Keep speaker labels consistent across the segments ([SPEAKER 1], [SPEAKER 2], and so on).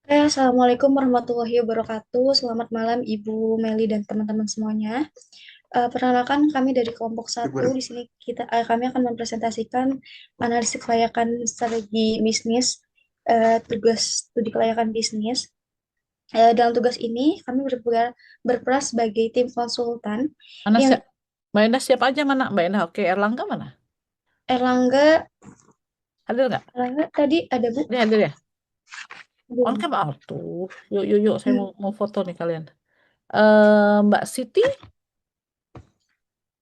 [SPEAKER 1] Assalamualaikum warahmatullahi wabarakatuh. Selamat malam Ibu Meli dan teman-teman semuanya. Perkenalkan kami dari kelompok satu. Di sini kami akan mempresentasikan analisis kelayakan strategi bisnis, tugas studi kelayakan bisnis. Dalam tugas ini kami berperan sebagai tim konsultan
[SPEAKER 2] Mana
[SPEAKER 1] yang
[SPEAKER 2] siap? Mbak Endah siap aja mana? Mbak Endah oke. Erlangga mana?
[SPEAKER 1] Erlangga,
[SPEAKER 2] Hadir nggak?
[SPEAKER 1] Erlangga tadi ada Bu.
[SPEAKER 2] Dia hadir ya? On
[SPEAKER 1] Belum.
[SPEAKER 2] cam tuh. Yuk, yuk, yuk. Saya
[SPEAKER 1] Hmm,
[SPEAKER 2] mau foto nih kalian. Mbak Siti?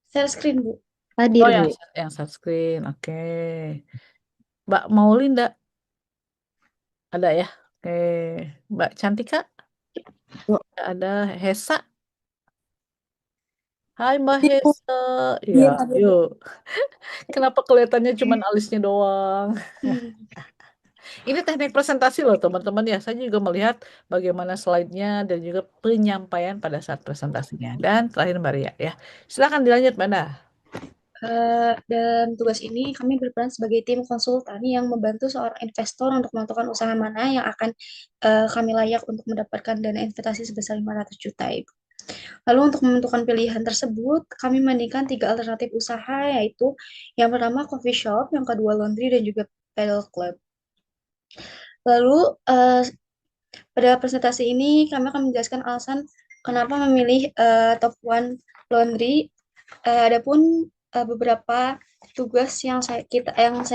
[SPEAKER 1] share screen Bu.
[SPEAKER 2] Oh,
[SPEAKER 1] Hadir
[SPEAKER 2] yang
[SPEAKER 1] Bu.
[SPEAKER 2] yang screen. Oke. Mbak Maulinda ada ya? Oke. Mbak Cantika? Ada Hesa? Hai Mbak Hesa. Iya,
[SPEAKER 1] Iya, hadir Bu.
[SPEAKER 2] yuk. Kenapa kelihatannya cuma alisnya doang?
[SPEAKER 1] Hmm.
[SPEAKER 2] Ini teknik presentasi loh teman-teman ya. Saya juga melihat bagaimana slide-nya dan juga penyampaian pada saat presentasinya. Dan terakhir Mbak Ria ya. Silakan dilanjut Mbak Nah.
[SPEAKER 1] Dalam tugas ini, kami berperan sebagai tim konsultan yang membantu seorang investor untuk menentukan usaha mana yang akan kami layak untuk mendapatkan dana investasi sebesar 500 juta. Ibu. Lalu untuk menentukan pilihan tersebut, kami membandingkan tiga alternatif usaha, yaitu yang pertama coffee shop, yang kedua laundry, dan juga pedal club. Lalu pada presentasi ini, kami akan menjelaskan alasan kenapa memilih top one laundry. Adapun beberapa tugas yang saya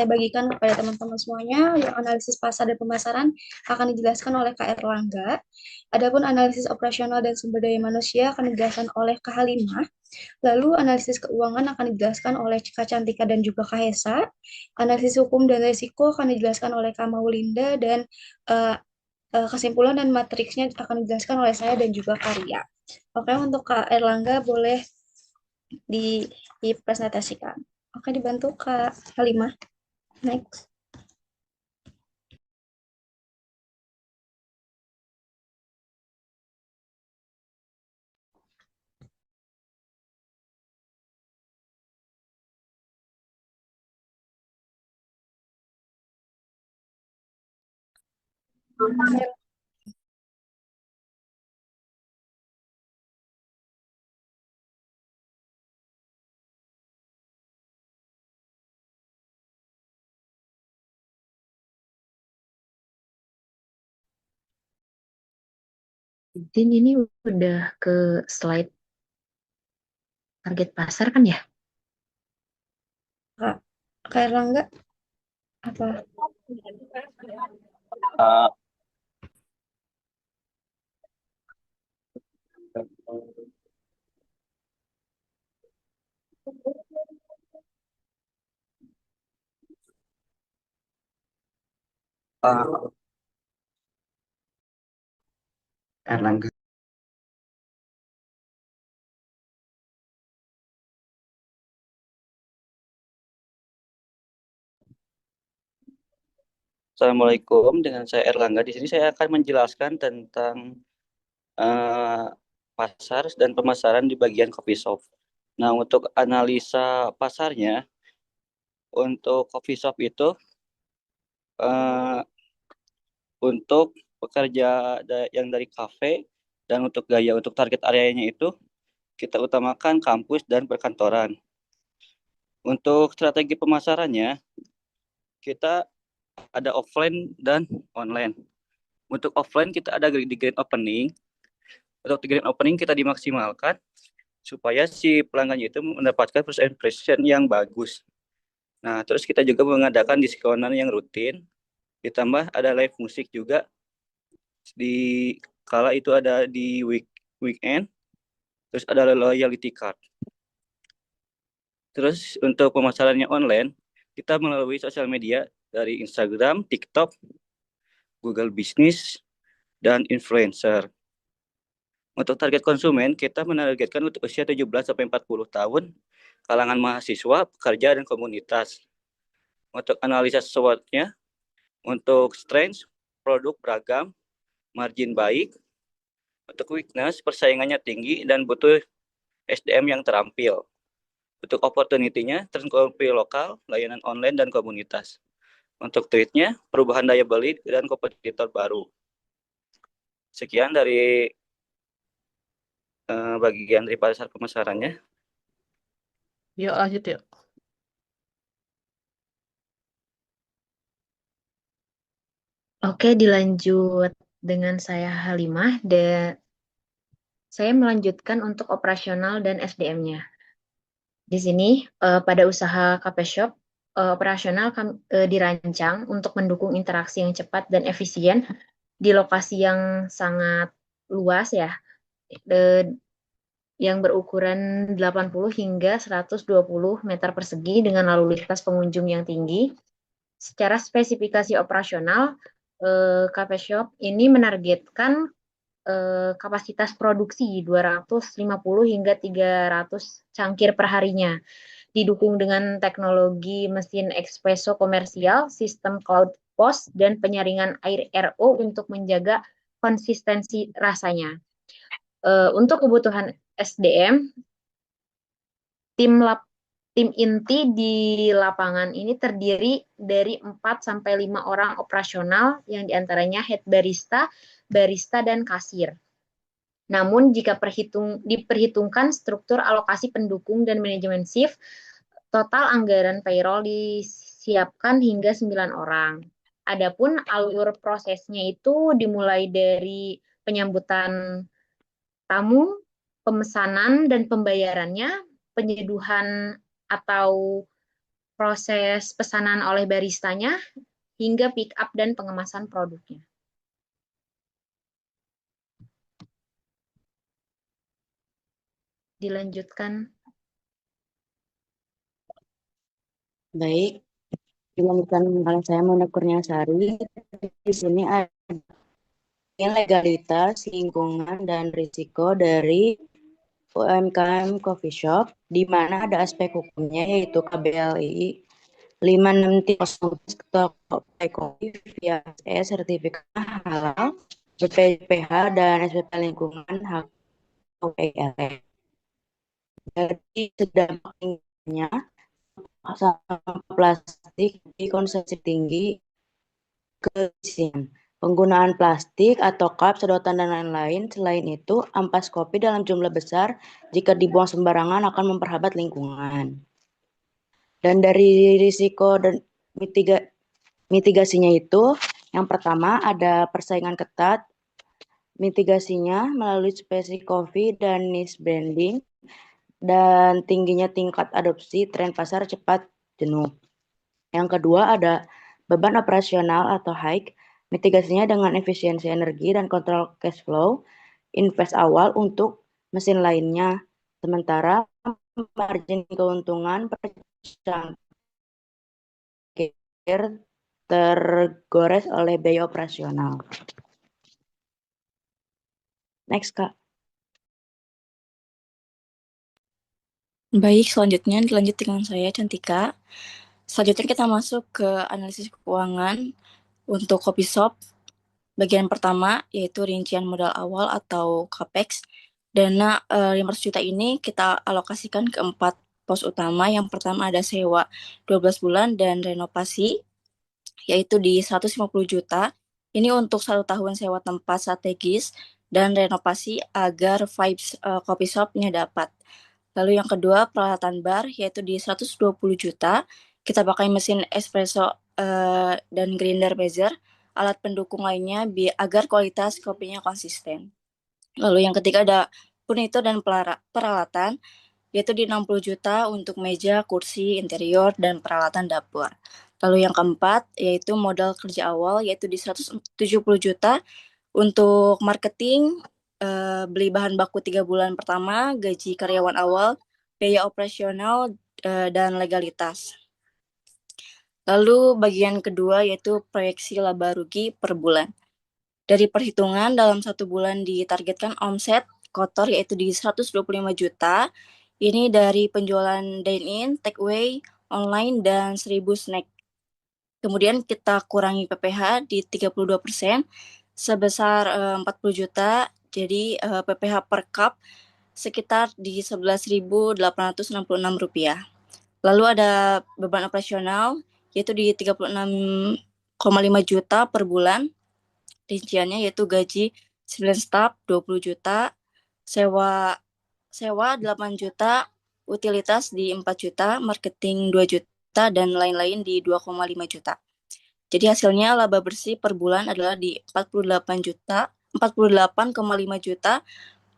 [SPEAKER 1] bagikan kepada teman-teman semuanya, yang analisis pasar dan pemasaran akan dijelaskan oleh Kak Erlangga. Adapun analisis operasional dan sumber daya manusia akan dijelaskan oleh Kak Halimah. Lalu analisis keuangan akan dijelaskan oleh Kak Cantika dan juga Kak Hesa. Analisis hukum dan risiko akan dijelaskan oleh Kak Maulinda dan eh, kesimpulan dan matriksnya akan dijelaskan oleh saya dan juga Karya. Oke, untuk Kak Erlangga boleh di, dipresentasikan. Oke, dibantu Kak Halimah. Next.
[SPEAKER 3] Jadi ini udah ke slide target pasar kan ya?
[SPEAKER 1] Kak, Kak Erlangga, apa?
[SPEAKER 4] Uh, uh, Erlangga. Assalamualaikum, dengan saya Erlangga. Di sini saya akan menjelaskan tentang eh, pasar dan pemasaran di bagian coffee shop. Nah, untuk analisa pasarnya, untuk coffee shop itu eh, untuk pekerja yang dari kafe dan untuk gaya untuk target areanya itu kita utamakan kampus dan perkantoran. Untuk strategi pemasarannya, kita ada offline dan online. Untuk offline kita ada di grand opening. Untuk di grand opening kita dimaksimalkan supaya si pelanggannya itu mendapatkan first impression yang bagus. Nah, terus kita juga mengadakan diskonan yang rutin, ditambah ada live musik juga di kala itu ada di weekend, terus ada loyalty card. Terus untuk pemasarannya online, kita melalui sosial media dari Instagram, TikTok, Google Business, dan influencer. Untuk target konsumen, kita menargetkan untuk usia 17 sampai 40 tahun, kalangan mahasiswa, pekerja, dan komunitas. Untuk analisa SWOT-nya, untuk strength, produk beragam, margin baik, untuk weakness, persaingannya tinggi, dan butuh SDM yang terampil. Untuk opportunity-nya, teknologi lokal, layanan online, dan komunitas. Untuk threat-nya, perubahan daya beli, dan kompetitor baru. Sekian dari bagian dari pasar pemasarannya.
[SPEAKER 2] Yuk lanjut yuk.
[SPEAKER 3] Oke, dilanjut dengan saya Halimah. Saya melanjutkan untuk operasional dan SDM-nya. Di sini pada usaha cafe shop operasional dirancang untuk mendukung interaksi yang cepat dan efisien di lokasi yang sangat luas ya, eh, yang berukuran 80 hingga 120 meter persegi dengan lalu lintas pengunjung yang tinggi. Secara spesifikasi operasional, cafe shop ini menargetkan kapasitas produksi 250 hingga 300 cangkir per harinya, didukung dengan teknologi mesin espresso komersial, sistem cloud POS, dan penyaringan air RO untuk menjaga konsistensi rasanya. Untuk kebutuhan SDM, tim inti di lapangan ini terdiri dari 4 sampai 5 orang operasional yang diantaranya head barista, barista, dan kasir. Namun jika diperhitungkan struktur alokasi pendukung dan manajemen shift, total anggaran payroll disiapkan hingga 9 orang. Adapun alur prosesnya itu dimulai dari penyambutan tamu, pemesanan dan pembayarannya, penyeduhan atau proses pesanan oleh baristanya, hingga pick up dan pengemasan produknya. Dilanjutkan.
[SPEAKER 5] Baik, dilanjutkan oleh saya Mona Kurniasari. Di sini ada legalitas, lingkungan, dan risiko dari UMKM Coffee Shop, di mana ada aspek hukumnya yaitu KBLI 5630 Toko Kopi via sertifikat halal, BPPH, dan SPP lingkungan hak UILE. Jadi sedampak tingginya sampah plastik di konsumsi tinggi, kebersihan, penggunaan plastik atau cup, sedotan, dan lain-lain. Selain itu, ampas kopi dalam jumlah besar jika dibuang sembarangan akan memperhambat lingkungan. Dan dari risiko dan mitigasinya itu, yang pertama ada persaingan ketat. Mitigasinya melalui spesies coffee dan niche branding, dan tingginya tingkat adopsi tren pasar cepat jenuh. Yang kedua ada beban operasional atau hike, mitigasinya dengan efisiensi energi dan kontrol cash flow, invest awal untuk mesin lainnya, sementara margin keuntungan per cangkir tergores oleh biaya operasional. Next, Kak.
[SPEAKER 6] Baik, selanjutnya dilanjut dengan saya, Cantika. Selanjutnya kita masuk ke analisis keuangan untuk Kopi Shop. Bagian pertama yaitu rincian modal awal atau CAPEX. Dana 500 juta ini kita alokasikan ke 4 pos utama. Yang pertama ada sewa 12 bulan dan renovasi, yaitu di 150 juta. Ini untuk 1 tahun sewa tempat strategis dan renovasi agar vibes Kopi Shop-nya dapat. Lalu yang kedua peralatan bar, yaitu di 120 juta. Kita pakai mesin espresso dan grinder measure, alat pendukung lainnya agar kualitas kopinya konsisten. Lalu yang ketiga ada furnitur dan peralatan, yaitu di 60 juta untuk meja, kursi, interior, dan peralatan dapur. Lalu yang keempat yaitu modal kerja awal, yaitu di 170 juta untuk marketing, beli bahan baku 3 bulan pertama, gaji karyawan awal, biaya operasional, dan legalitas. Lalu bagian kedua yaitu proyeksi laba rugi per bulan. Dari perhitungan dalam 1 bulan ditargetkan omset kotor yaitu di 125 juta. Ini dari penjualan dine-in, take away, online, dan 1000 snack. Kemudian kita kurangi PPH di 32% sebesar 40 juta. Jadi PPH per cup sekitar di Rp11.866. Lalu ada beban operasional yaitu di 36,5 juta per bulan. Rinciannya yaitu gaji 9 staff 20 juta, sewa 8 juta, utilitas di 4 juta, marketing 2 juta, dan lain-lain di 2,5 juta. Jadi hasilnya laba bersih per bulan adalah di 48,5 juta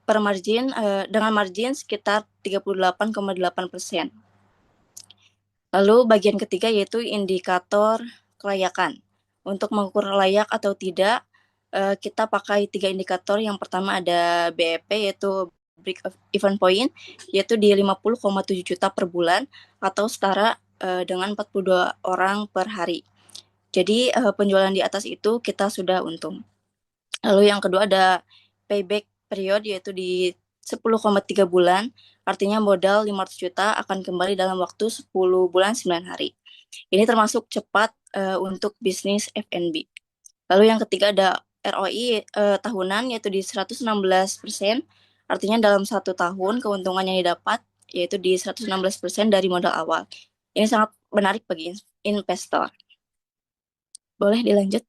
[SPEAKER 6] per margin, dengan margin sekitar 38,8%. Lalu bagian ketiga yaitu indikator kelayakan. Untuk mengukur layak atau tidak, kita pakai 3 indikator. Yang pertama ada BEP, yaitu Break Even Point, yaitu di 50,7 juta per bulan atau setara dengan 42 orang per hari. Jadi penjualan di atas itu kita sudah untung. Lalu yang kedua ada payback period, yaitu di 10,3 bulan, artinya modal 500 juta akan kembali dalam waktu 10 bulan 9 hari. Ini termasuk cepat untuk bisnis F&B. Lalu yang ketiga ada ROI tahunan, yaitu di 116%, artinya dalam 1 tahun keuntungan yang didapat yaitu di 116% dari modal awal. Ini sangat menarik bagi investor. Boleh dilanjut?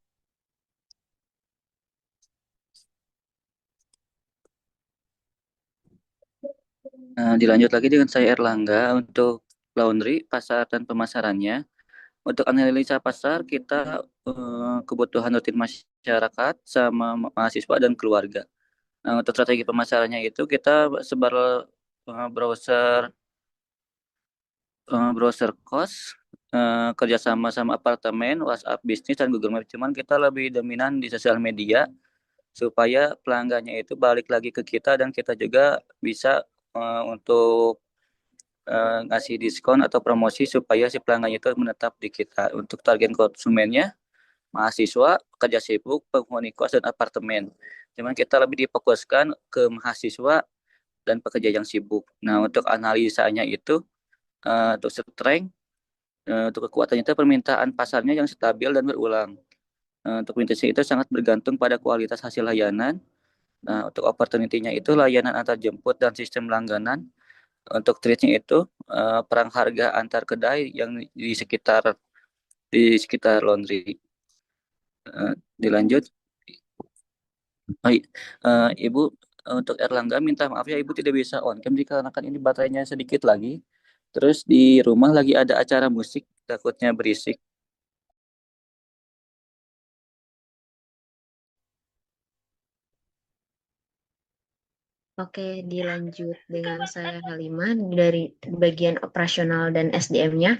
[SPEAKER 4] Dilanjut lagi dengan saya Erlangga untuk laundry, pasar dan pemasarannya. Untuk analisa pasar kita kebutuhan rutin masyarakat sama mahasiswa dan keluarga. Nah, untuk strategi pemasarannya itu kita sebar browser kos, kerjasama sama apartemen, WhatsApp bisnis dan Google Maps. Cuman kita lebih dominan di sosial media supaya pelanggannya itu balik lagi ke kita dan kita juga bisa untuk ngasih diskon atau promosi supaya si pelanggannya itu menetap di kita. Untuk target konsumennya mahasiswa, pekerja sibuk, penghuni kos dan apartemen. Cuman kita lebih difokuskan ke mahasiswa dan pekerja yang sibuk. Nah, untuk analisanya itu untuk strength, untuk kekuatannya itu permintaan pasarnya yang stabil dan berulang. Untuk weakness itu sangat bergantung pada kualitas hasil layanan. Untuk opportunity-nya itu layanan antar jemput dan sistem langganan. Untuk trade-nya itu perang harga antar kedai yang di sekitar laundry. Dilanjut. Ibu, untuk Erlangga minta maaf ya Ibu tidak bisa on cam dikarenakan ini baterainya sedikit lagi. Terus di rumah lagi ada acara musik, takutnya berisik.
[SPEAKER 3] Oke, dilanjut dengan saya Halimah dari bagian operasional dan SDM-nya.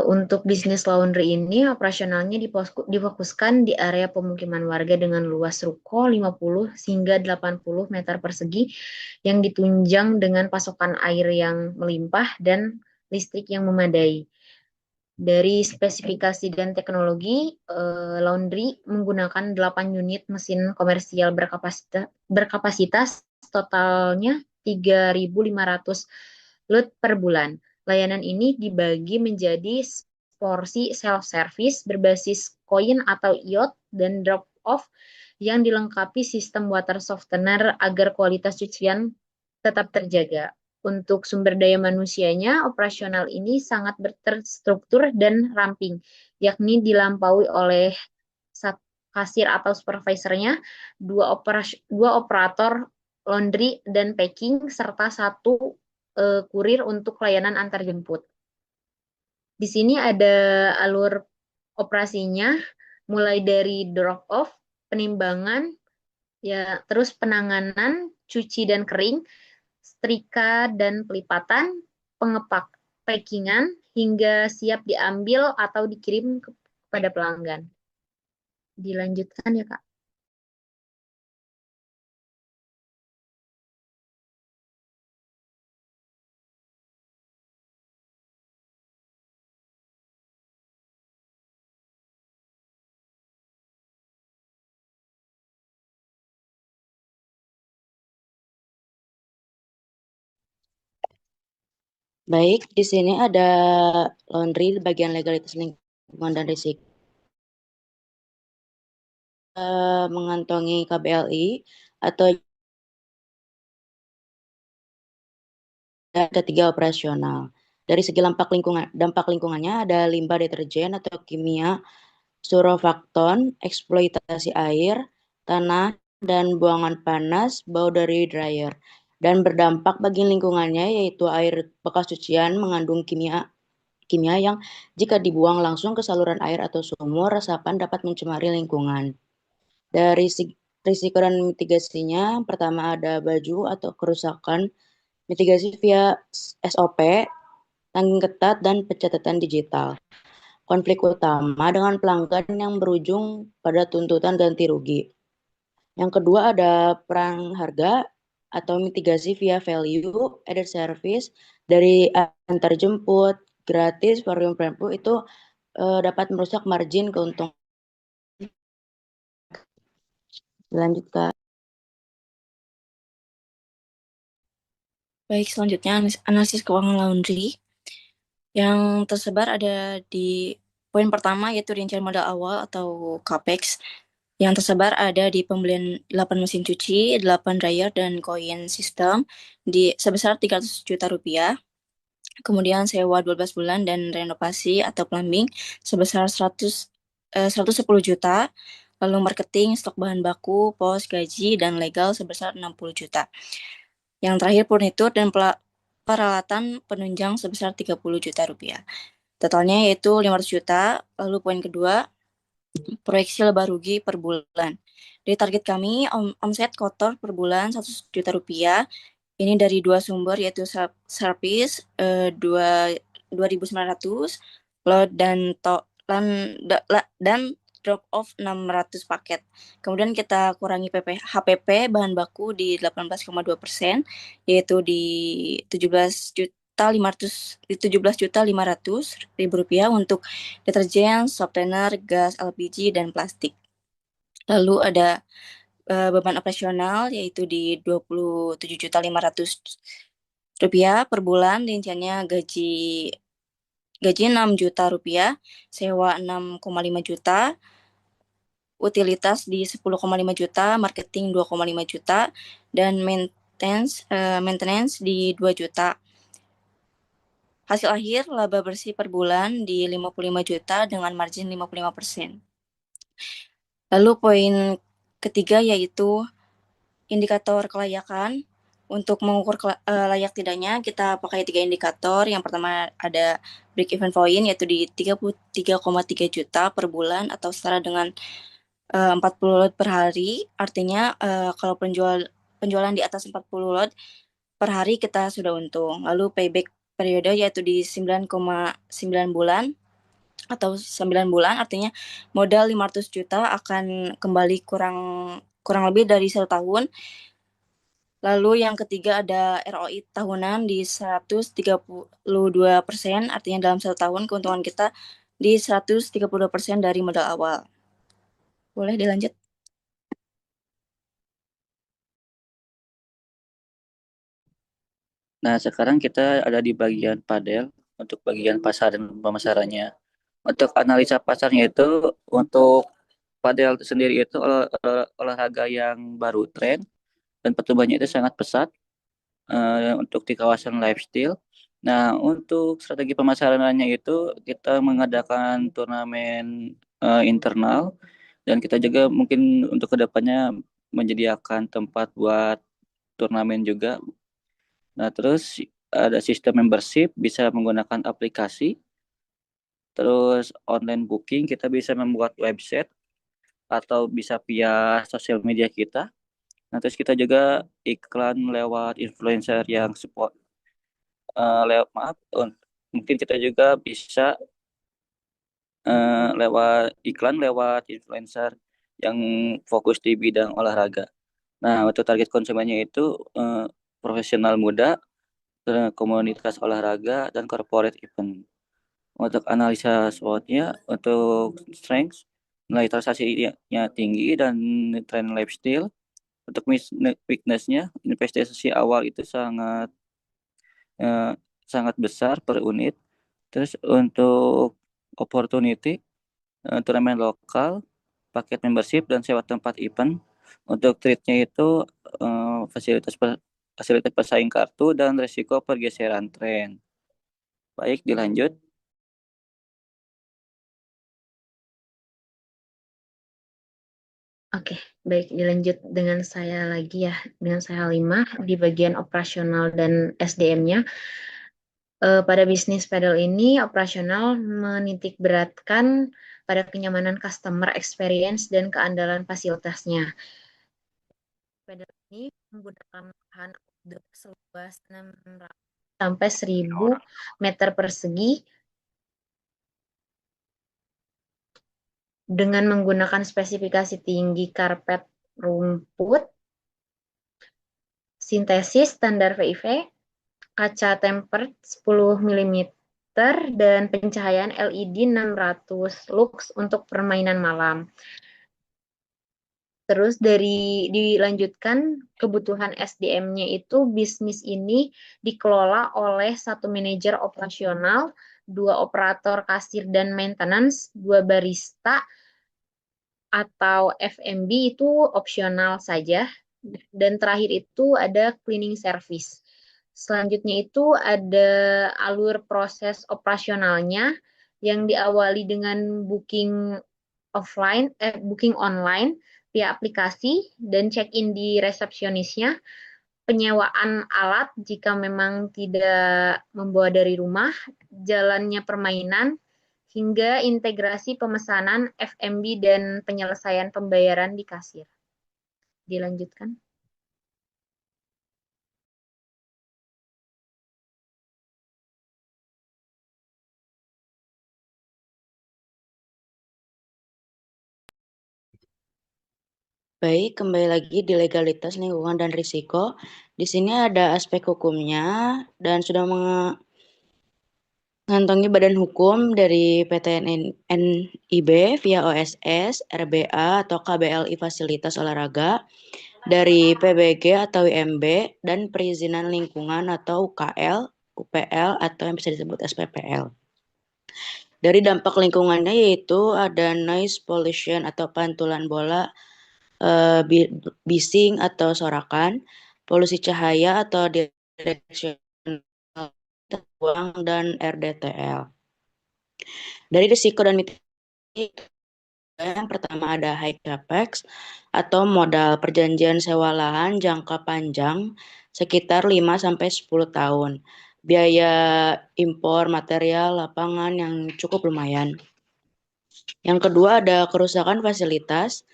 [SPEAKER 3] Untuk bisnis laundry ini operasionalnya difokuskan di area pemukiman warga dengan luas ruko 50 hingga 80 meter persegi yang ditunjang dengan pasokan air yang melimpah dan listrik yang memadai. Dari spesifikasi dan teknologi, laundry menggunakan 8 unit mesin komersial berkapasitas totalnya 3.500 load per bulan. Layanan ini dibagi menjadi porsi self-service berbasis koin atau iot dan drop-off yang dilengkapi sistem water softener agar kualitas cucian tetap terjaga. Untuk sumber daya manusianya, operasional ini sangat terstruktur dan ramping, yakni dilampaui oleh kasir atau supervisornya, dua operator laundry dan packing, serta 1 kurir untuk layanan antar jemput. Di sini ada alur operasinya, mulai dari drop off, penimbangan, ya terus penanganan, cuci dan kering, setrika dan pelipatan, pengepak packingan, hingga siap diambil atau dikirim kepada pelanggan. Dilanjutkan ya, Kak.
[SPEAKER 5] Baik, di sini ada laundry di bagian legalitas lingkungan dan risiko. Mengantongi KBLI atau ada 3 operasional. Dari segi dampak lingkungannya ada limbah deterjen atau kimia, surofakton, eksploitasi air, tanah, dan buangan panas bau dari dryer, dan berdampak bagi lingkungannya, yaitu air bekas cucian mengandung kimia yang jika dibuang langsung ke saluran air atau sumur resapan dapat mencemari lingkungan. Dari risiko dan mitigasinya, pertama ada baju atau kerusakan, mitigasi via SOP, tanggung ketat, dan pencatatan digital. Konflik utama dengan pelanggan yang berujung pada tuntutan ganti rugi. Yang kedua ada perang harga atau mitigasi via value added service dari antar jemput, gratis, volume preview itu dapat merusak margin keuntungan. Lanjut Kak.
[SPEAKER 6] Baik, selanjutnya analisis keuangan laundry. Yang tersebar ada di poin pertama yaitu rincian modal awal atau CAPEX. Yang tersebar ada di pembelian 8 mesin cuci, 8 dryer, dan koin sistem sebesar 300 juta rupiah. Kemudian sewa 12 bulan dan renovasi atau plumbing sebesar 110 juta. Lalu marketing, stok bahan baku, pos, gaji, dan legal sebesar 60 juta. Yang terakhir furnitur dan peralatan penunjang sebesar 30 juta rupiah. Totalnya yaitu 500 juta. Lalu poin kedua, proyeksi laba rugi per bulan. Dari target kami, omset kotor per bulan 100 juta rupiah. Ini dari dua sumber yaitu service 2.900, load dan drop off 600 paket. Kemudian kita kurangi HPP bahan baku di 18,2%, yaitu di 17.500.000 rupiah untuk deterjen, softener, gas, LPG, dan plastik. Lalu ada beban operasional yaitu di 27.500.000 rupiah per bulan, rinciannya gaji 6 juta rupiah, sewa 6,5 juta, utilitas di 10,5 juta, marketing 2,5 juta, dan maintenance di 2 juta. Hasil akhir laba bersih per bulan di 55 juta dengan margin 55%. Lalu poin ketiga yaitu indikator kelayakan. Untuk mengukur layak tidaknya, kita pakai 3 indikator. Yang pertama ada break even point, yaitu di 33,3 juta per bulan atau setara dengan 40 lot per hari. Artinya kalau penjualan di atas 40 lot per hari kita sudah untung. Lalu payback periode yaitu di 9,9 bulan atau 9 bulan, artinya modal 500 juta akan kembali kurang lebih dari 1 tahun. Lalu yang ketiga ada ROI tahunan di 132%, artinya dalam 1 tahun keuntungan kita di 132% dari modal awal. Boleh dilanjut?
[SPEAKER 4] Nah, sekarang kita ada di bagian padel untuk bagian pasar dan pemasarannya. Untuk analisa pasarnya itu untuk padel sendiri itu olahraga yang baru tren dan pertumbuhannya itu sangat pesat untuk di kawasan lifestyle. Nah, untuk strategi pemasarannya itu kita mengadakan turnamen internal dan kita juga mungkin untuk kedepannya menyediakan tempat buat turnamen juga. Nah, terus ada sistem membership, bisa menggunakan aplikasi. Terus online booking, kita bisa membuat website atau bisa via sosial media kita. Nah, terus kita juga iklan lewat influencer yang support. Mungkin kita juga bisa lewat iklan lewat influencer yang fokus di bidang olahraga. Nah, untuk target konsumennya itu profesional muda, komunitas olahraga, dan corporate event. Untuk analisa SWOT-nya, untuk strength, nilai transaksinya tinggi dan trend lifestyle. Untuk weakness-nya, investasi awal itu eh, sangat besar per unit. Terus untuk opportunity, turnamen lokal, paket membership, dan sewa tempat event. Untuk trade-nya itu fasilitas pesaing kartu dan resiko pergeseran tren. Baik, dilanjut.
[SPEAKER 3] Oke, baik, dilanjut dengan saya lagi ya, dengan saya Halimah di bagian operasional dan SDM-nya. Pada bisnis pedal ini, operasional menitik beratkan pada kenyamanan customer experience dan keandalan fasilitasnya. Pedal ini menggunakan lahan outdoor seluas 600 sampai 1.000 meter persegi dengan menggunakan spesifikasi tinggi karpet rumput, sintesis standar VIV, kaca tempered 10 mm, dan pencahayaan LED 600 lux untuk permainan malam. Terus dilanjutkan kebutuhan SDM-nya itu bisnis ini dikelola oleh satu manajer operasional, 2 operator kasir dan maintenance, 2 barista atau FMB itu opsional saja. Dan terakhir itu ada cleaning service. Selanjutnya itu ada alur proses operasionalnya yang diawali dengan booking online via aplikasi dan check-in di resepsionisnya, penyewaan alat jika memang tidak membawa dari rumah, jalannya permainan, hingga integrasi pemesanan FMB dan penyelesaian pembayaran di kasir. Dilanjutkan.
[SPEAKER 5] Baik, kembali lagi di legalitas lingkungan dan risiko. Di sini ada aspek hukumnya dan sudah mengantongi badan hukum dari PT NIB via OSS, RBA atau KBLI Fasilitas Olahraga, dari PBG atau IMB, dan perizinan lingkungan atau UKL, UPL atau yang bisa disebut SPPL. Dari dampak lingkungannya yaitu ada noise pollution atau pantulan bola, bising atau sorakan, polusi cahaya atau direksional buang, dan RDTL. Dari risiko dan mitigasi, yang pertama ada high capex atau modal perjanjian sewa lahan jangka panjang sekitar 5-10 tahun. Biaya impor material lapangan yang cukup lumayan. Yang kedua ada kerusakan fasilitas,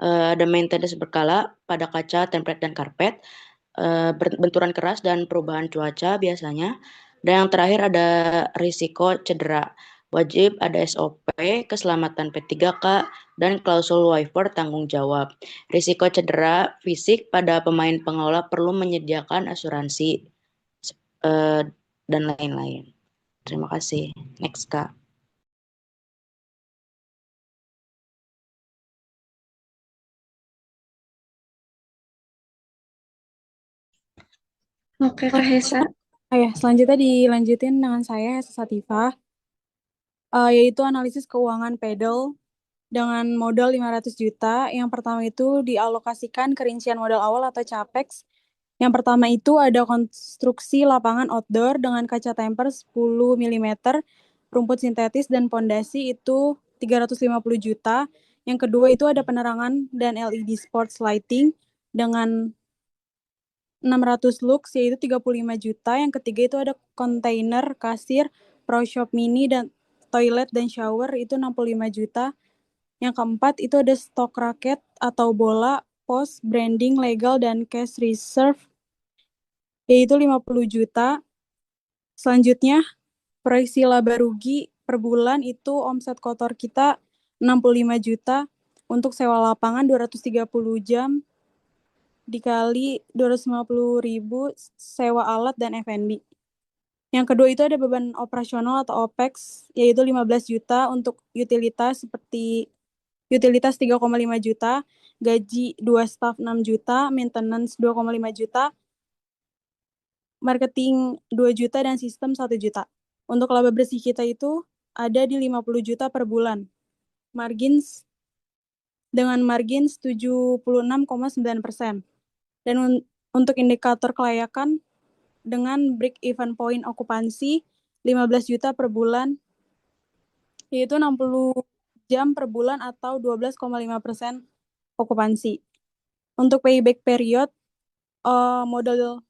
[SPEAKER 5] ada maintenance berkala pada kaca, template, dan karpet, benturan keras dan perubahan cuaca biasanya. Dan yang terakhir ada risiko cedera. Wajib ada SOP, keselamatan P3K, dan klausul waiver tanggung jawab. Risiko cedera fisik pada pemain pengelola perlu menyediakan asuransi, dan lain-lain. Terima kasih. Next, Kak.
[SPEAKER 1] Oke, Kak Hesa.
[SPEAKER 7] Ya, selanjutnya dilanjutin dengan saya, Hesa Satifah, yaitu analisis keuangan pedal dengan modal 500 juta. Yang pertama itu dialokasikan ke rincian modal awal atau CAPEX. Yang pertama itu ada konstruksi lapangan outdoor dengan kaca temper 10 mm, rumput sintetis, dan pondasi itu 350 juta. Yang kedua itu ada penerangan dan LED sports lighting dengan 600 lux yaitu 35 juta. Yang ketiga itu ada kontainer, kasir, pro shop mini, dan toilet dan shower itu 65 juta. Yang keempat itu ada stok raket atau bola, pos, branding, legal, dan cash reserve yaitu 50 juta. Selanjutnya proyeksi laba rugi per bulan itu omset kotor kita 65 juta untuk sewa lapangan 230 jam dikali 250.000 sewa alat dan F&B. Yang kedua itu ada beban operasional atau OPEX, yaitu 15 juta untuk utilitas seperti utilitas 3,5 juta, gaji 2 staff 6 juta, maintenance 2,5 juta, marketing 2 juta, dan sistem 1 juta. Untuk laba bersih kita itu ada di 50 juta per bulan. Dengan margin 76,9%. Dan untuk indikator kelayakan dengan break-even point okupansi 15 juta per bulan, yaitu 60 jam per bulan atau 12,5% okupansi. Untuk payback period, modal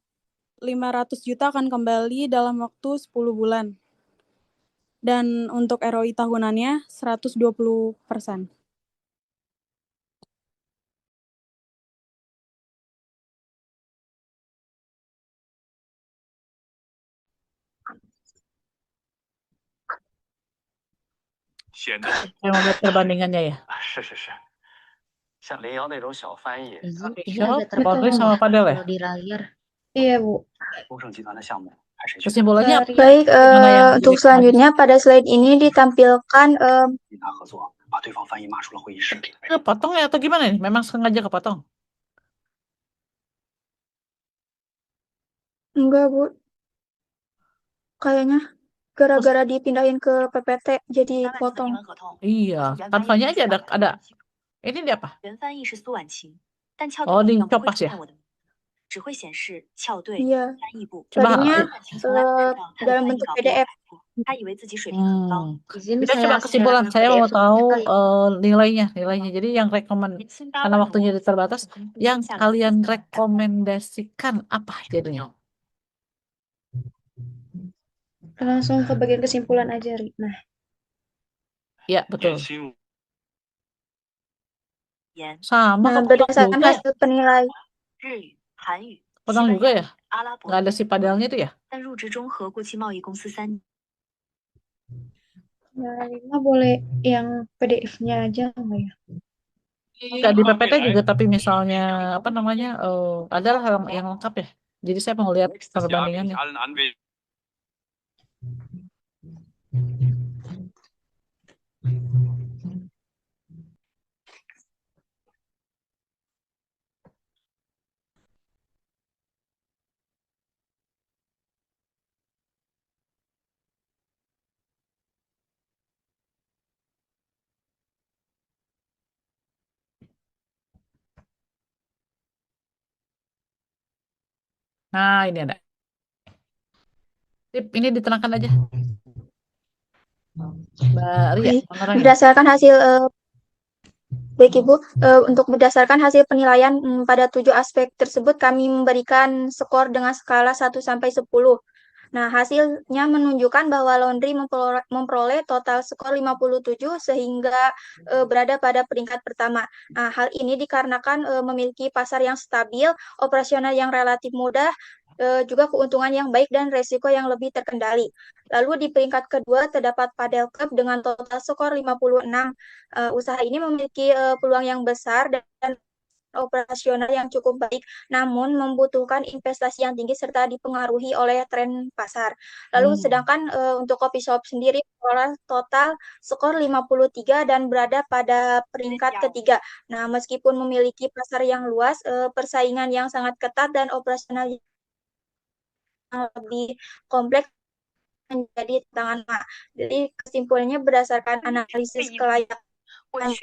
[SPEAKER 7] 500 juta akan kembali dalam waktu 10 bulan. Dan untuk ROI tahunannya 120%.
[SPEAKER 2] Saya mau lihat perbandingannya ya.
[SPEAKER 3] Ini
[SPEAKER 2] Shop,
[SPEAKER 3] agak
[SPEAKER 2] laundry
[SPEAKER 3] terpotong
[SPEAKER 2] sama
[SPEAKER 3] ya
[SPEAKER 2] padel ya.
[SPEAKER 3] kalau di layar.
[SPEAKER 1] Iya, Bu.
[SPEAKER 2] Kesimpulannya apa?
[SPEAKER 1] Baik,
[SPEAKER 2] Mana yang
[SPEAKER 1] untuk
[SPEAKER 2] jadi
[SPEAKER 1] selanjutnya pada slide ini ditampilkan
[SPEAKER 2] kepotong ya atau gimana nih? Memang sengaja kepotong.
[SPEAKER 1] enggak, Bu. Kayaknya gara-gara dipindahin ke PPT jadi potong.
[SPEAKER 2] Iya, Canva-nya aja ada. Ini di apa? Oh, di Copas ya.
[SPEAKER 1] Iya,
[SPEAKER 2] Coba
[SPEAKER 1] tadinya dalam bentuk PDF.
[SPEAKER 3] Izin
[SPEAKER 2] Kita
[SPEAKER 3] saya
[SPEAKER 2] coba
[SPEAKER 3] share
[SPEAKER 2] kesimpulan. Saya mau
[SPEAKER 3] PDF
[SPEAKER 2] tahu
[SPEAKER 3] kali.
[SPEAKER 2] nilainya. Jadi yang karena waktunya terbatas, yang kalian rekomendasikan apa jadinya?
[SPEAKER 1] Langsung ke bagian kesimpulan aja, Ri. Nah,
[SPEAKER 2] Ya, betul. Sama
[SPEAKER 1] nah
[SPEAKER 2] kok potong
[SPEAKER 1] berdasarkan
[SPEAKER 2] juga.
[SPEAKER 1] hasil penilaian.
[SPEAKER 2] Potong juga ya? Nggak ada si padelnya itu ya?
[SPEAKER 1] Nah, Lima boleh yang PDF-nya aja nggak ya?
[SPEAKER 2] Nggak di PPT juga, tapi misalnya apa namanya? Adalah yang lengkap ya. Jadi saya mau lihat perbandingannya. Nah, ini ada. Tip ini diterangkan aja. Mbak Ria,
[SPEAKER 1] Baik,
[SPEAKER 2] menerangin.
[SPEAKER 1] berdasarkan hasil baik Ibu, untuk berdasarkan hasil penilaian pada 7 aspek tersebut kami memberikan skor dengan skala 1 sampai 10. Nah, hasilnya menunjukkan bahwa Laundry memperoleh total skor 57 sehingga berada pada peringkat pertama. Nah, hal ini dikarenakan memiliki pasar yang stabil, operasional yang relatif mudah, juga keuntungan yang baik dan resiko yang lebih terkendali. Lalu di peringkat kedua terdapat Padel Club dengan total skor 56. Usaha ini memiliki peluang yang besar dan operasional yang cukup baik, namun membutuhkan investasi yang tinggi serta dipengaruhi oleh tren pasar. Lalu sedangkan untuk kopi shop sendiri memperoleh total skor 53 dan berada pada peringkat ketiga. Nah, meskipun memiliki pasar yang luas, persaingan yang sangat ketat dan operasional yang lebih kompleks menjadi tantangan. Jadi kesimpulannya berdasarkan analisis kelayakan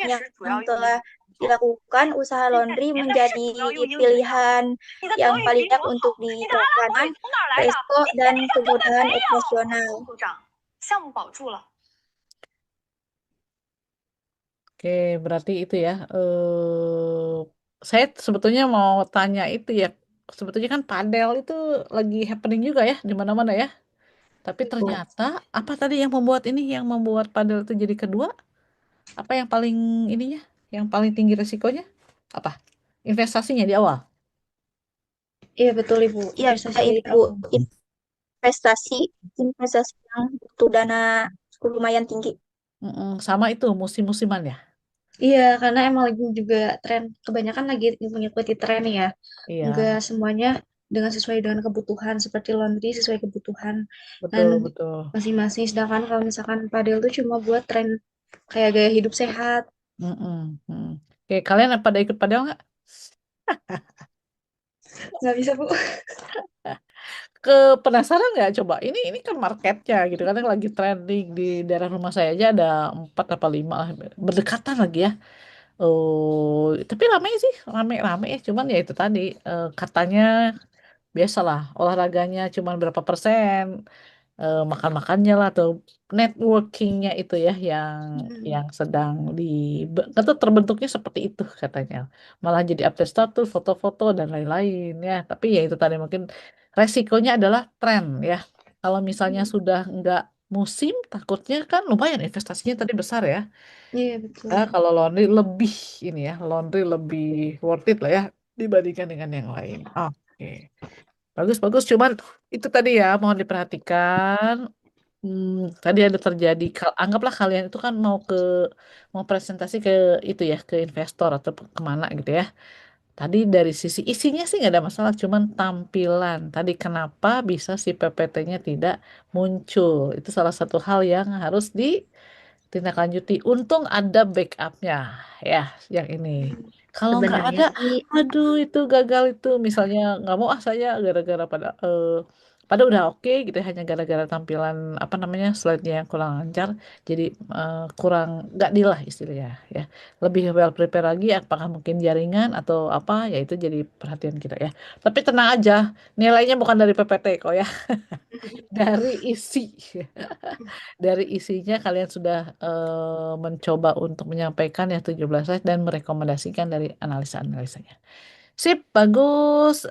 [SPEAKER 1] yang telah dilakukan, usaha laundry menjadi pilihan yang paling layak untuk dilakukan resiko dan kemudahan operasional.
[SPEAKER 2] Oke, berarti itu ya. Saya sebetulnya mau tanya itu ya. Sebetulnya kan padel itu lagi happening juga ya di mana-mana ya. Tapi ternyata apa tadi yang membuat padel itu jadi kedua? Apa yang paling ininya? Yang paling tinggi resikonya? Apa? Investasinya di awal.
[SPEAKER 1] Iya betul Ibu.
[SPEAKER 3] Iya, Ibu.
[SPEAKER 1] Investasi yang butuh dana lumayan tinggi.
[SPEAKER 2] Sama itu musim-musiman ya.
[SPEAKER 1] Iya, karena emang lagi juga tren, kebanyakan lagi mengikuti tren ya.
[SPEAKER 2] Iya.
[SPEAKER 1] Enggak semuanya sesuai dengan kebutuhan, seperti laundry sesuai kebutuhan dan
[SPEAKER 2] Betul.
[SPEAKER 1] masing-masing. Sedangkan kalau misalkan padel tuh cuma buat tren kayak gaya hidup sehat.
[SPEAKER 2] Oke, kalian pada ikut padel nggak?
[SPEAKER 1] Nggak bisa, Bu.
[SPEAKER 2] Penasaran nggak coba? Ini kan marketnya gitu kan, lagi trending di daerah rumah saya aja ada 4 apa 5 lah, berdekatan lagi ya. Oh, tapi rame ya. Cuman ya itu tadi katanya biasalah olahraganya cuman berapa persen, makan-makannya lah atau networkingnya itu ya yang sedang atau terbentuknya seperti itu katanya. Malah jadi update status, foto-foto dan lain-lain ya. Tapi ya itu tadi mungkin resikonya adalah tren ya. Kalau misalnya sudah nggak musim, takutnya kan lumayan investasinya tadi besar ya.
[SPEAKER 1] Iya, betul.
[SPEAKER 2] Kalau laundry lebih ini ya, laundry lebih worth it lah ya dibandingkan dengan yang lain. Oke. Bagus-bagus, cuman itu tadi ya mohon diperhatikan. Tadi ada terjadi, anggaplah kalian itu kan mau presentasi ke itu ya, ke investor atau kemana gitu ya. Tadi dari sisi isinya sih nggak ada masalah, cuman tampilan. Tadi kenapa bisa si PPT-nya tidak muncul? Itu salah satu hal yang harus ditindaklanjuti. Untung ada backupnya ya, yang ini. Kalau nggak
[SPEAKER 3] Sebenarnya
[SPEAKER 2] ada,
[SPEAKER 3] sih
[SPEAKER 2] aduh itu gagal itu. Misalnya nggak mau saya gara-gara pada udah oke gitu ya, hanya gara-gara tampilan apa namanya slide-nya yang kurang lancar, jadi kurang nggak deal lah istilahnya ya. Lebih well prepare lagi, apakah mungkin jaringan atau apa ya itu jadi perhatian kita ya. Tapi tenang aja, nilainya bukan dari PPT kok ya, dari isi. Dari isinya kalian sudah mencoba untuk menyampaikan ya 17 slide dan merekomendasikan dari analisa-analisanya. Sip, bagus.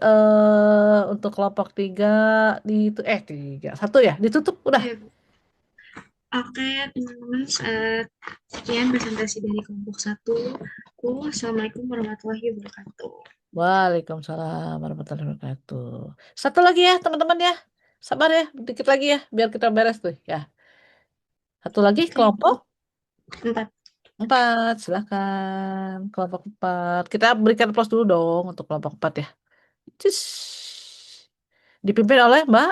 [SPEAKER 2] Untuk kelompok tiga, satu ya, ditutup udah.
[SPEAKER 1] Iya. Oke, teman-teman, sekian presentasi dari kelompok 1. Assalamualaikum warahmatullahi wabarakatuh.
[SPEAKER 2] Waalaikumsalam warahmatullahi wabarakatuh. Satu lagi ya teman-teman ya, sabar ya, dikit lagi ya, biar kita beres tuh ya. Satu lagi kelompok
[SPEAKER 1] 4.
[SPEAKER 2] 4, silakan. Kelompok 4. Kita berikan plus dulu dong untuk kelompok 4 ya. Cus. Dipimpin oleh Mbak